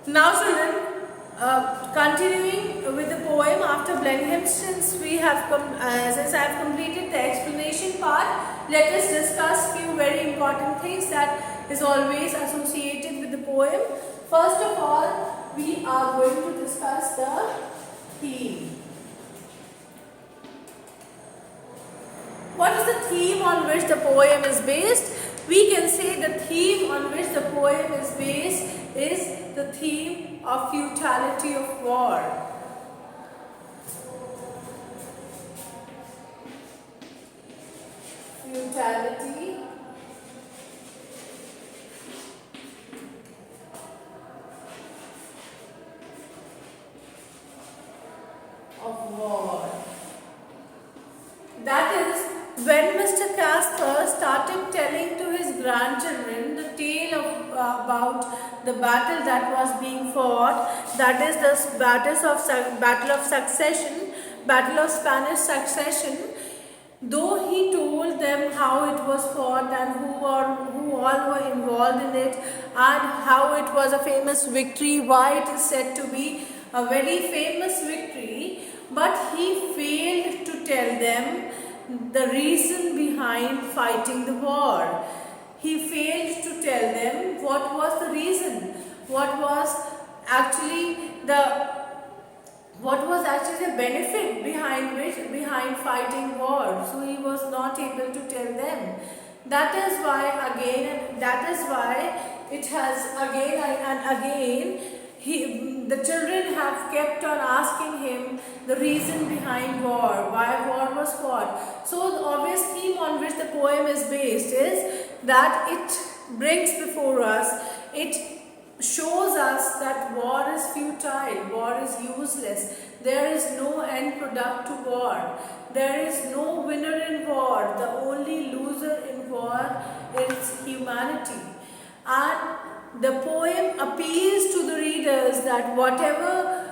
Now children, continuing with the poem after Blenheim, since since I have completed the explanation part, let us discuss few very important things that is always associated with the poem. First of all, we are going to discuss the theme. What is the theme on which the poem is based? We can say the theme on which the poem is based is the theme of futility of war. Futility of war. That is, when Mr. Casper started telling to his grandchildren the tale about the battle that was being fought, that is the Battle of Succession, Battle of Spanish Succession, though he told them how it was fought and who all were involved in it and how it was a famous victory, why it is said to be a very famous victory, but he failed to tell them the reason behind fighting the war. He failed to tell them what was the reason, what was actually the benefit behind fighting war. So he was not able to tell them. That is why it has again and again the children have kept on asking him the reason behind war, why war was fought. So the obvious theme on which the poem is based is that it brings before us, it shows us that war is futile, war is useless, there is no end product to war, there is no winner in war, the only loser in war is humanity. And the poem appeals to the readers that whatever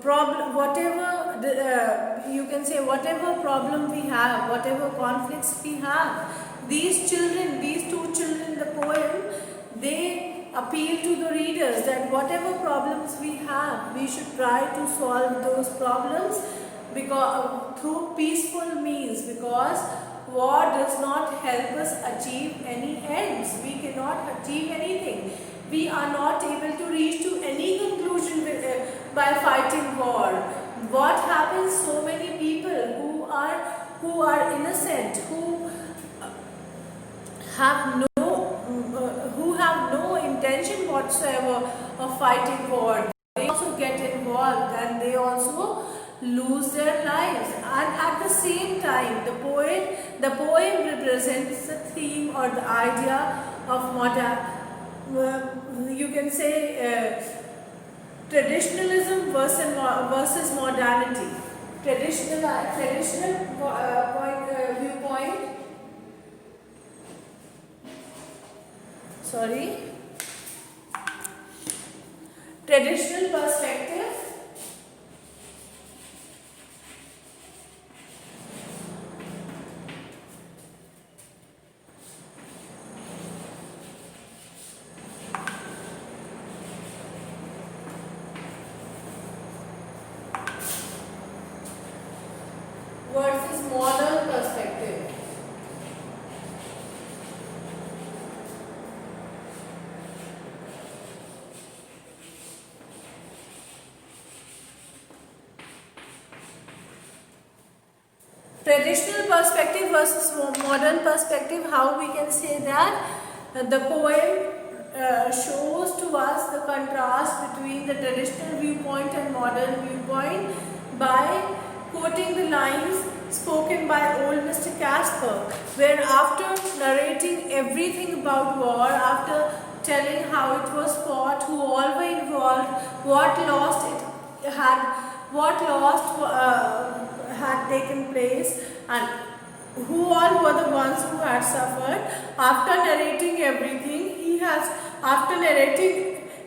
problem we have, whatever conflicts we have, these two children in the poem, they appeal to the readers that whatever problems we have, we should try to solve those problems through peaceful means, because war does not help us achieve any ends. We cannot achieve anything. We are not able to reach to any conclusion by fighting war. What happens? So many people who are innocent, who have no intention whatsoever of fighting war, they also get involved and they also lose their lives. And at the same time, the poem represents the theme or the idea of traditionalism versus modernity. Traditional viewpoint. Traditional perspective versus modern perspective. Traditional perspective versus modern perspective, how we can say that? The poem shows to us the contrast between the traditional viewpoint and modern viewpoint by quoting the lines spoken by old Mr. Casper, where after narrating everything about war, after telling how it was fought, who all were involved, what had taken place, and who all were the ones who had suffered. After narrating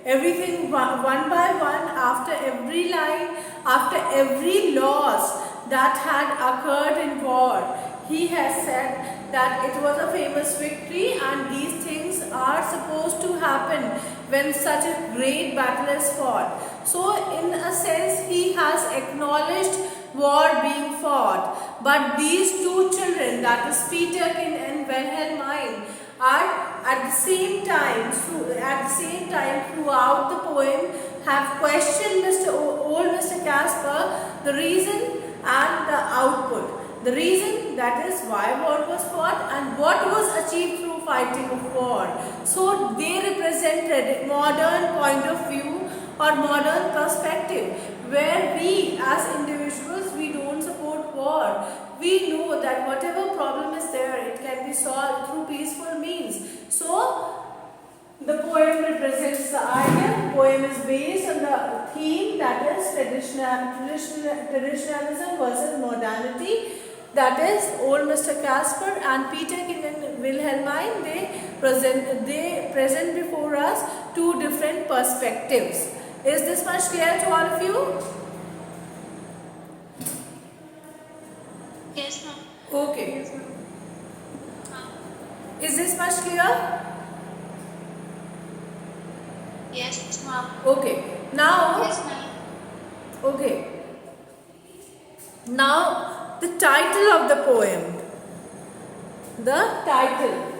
everything one by one, after every line, after every loss that had occurred in war, he has said that it was a famous victory and these things are supposed to happen when such a great battle is fought. So in a sense he has acknowledged war being fought. But these two children, that is Peterkin and Wilhelmine, are at the same time throughout the poem have questioned old Mr. Casper the reason and the output. The reason, that is why war was fought and what was achieved through fighting of war. So they represented modern point of view or modern perspective, where we as individuals, we don't support war. We know that whatever problem is there, it can be solved through peaceful means. So the poem represents the idea. The poem is based on the theme, that is traditionalism versus modernity. That is old Mr. Casper and Peterkin and Wilhelmine. They present before us two different perspectives. Is this much clear to all of you? Yes, ma'am. Okay. Yes, ma'am. Is this much clear? Yes, ma'am. Okay. Now, Yes, ma'am. okay. Now, the title of the poem. The title.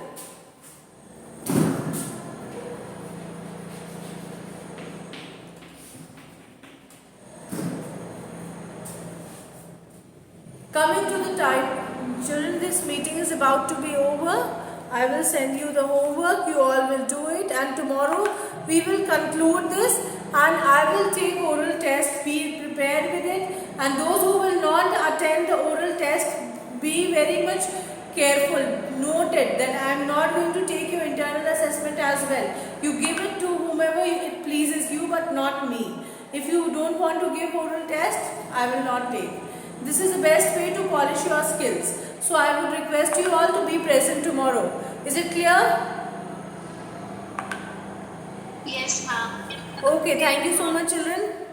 Coming to the time, children, this meeting is about to be over. I will send you the homework, you all will do it, and tomorrow we will conclude this and I will take oral test. Be prepared with it, and those who will not attend the oral test, be very much careful. Note it that I am not going to take your internal assessment as well. You give it to whomever it pleases you, but not me. If you don't want to give oral test, I will not take. This is the best way to polish your skills. So I would request you all to be present tomorrow. Is it clear? Yes, ma'am. Okay, thank you so much, children.